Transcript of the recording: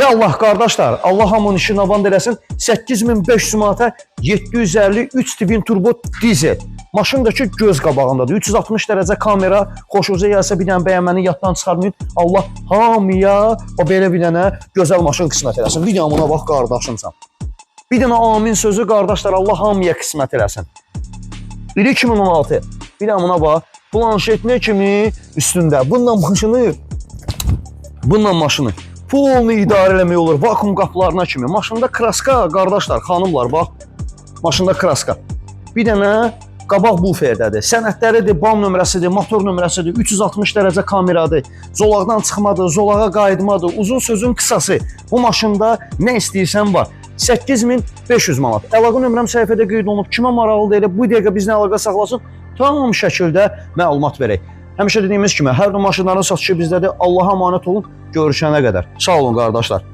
Yallah qardaşlar, Allah hamının işini avan eləsin. 8500 manata 750 3 twin turbo dizel. Maşındakı göz qabağındadır. 360 dərəcə kamera, xoşunuza gəlsə bir dənə bəyənməni yaddan çıxarmayın. Allah hamıya o belə bir dənə gözəl maşın qismət eləsin. Bir dənə buna bax qardaşımsan. Bir dənə amin sözü qardaşlar, Allah hamıya qismət eləsin. İli 2016. Bir dənə buna bax. Planşet nə kimi üstündə. Bununla maşını polnu idarə eləmək olur. Vakuum qapılarına kimi. Maşında kraska qardaşlar, xanımlar bax. Maşında kraska. Bir dənə qabaq buferdədir. Sənədləridir, bam nömrəsidir, motor nömrəsidir, 360 dərəcə kameradır, zolaqdan çıxmadır, zolağa qayıtmadır, uzun sözün qısası. Bu maşında nə istəyirsən var. 8500 manat. Əlaqə nömrəm səhifədə qeyd olunub. Kimə maraqlı deyil, bu dəqiqə bizlə əlaqə saxlasın. Tam şəkildə məlumat verək. Həmişə dediyimiz kimi, hər bir maşınların satışı bizdədir. Allaha əmanət olun. Görüşənə qədər. Sağ olun qardaşlar.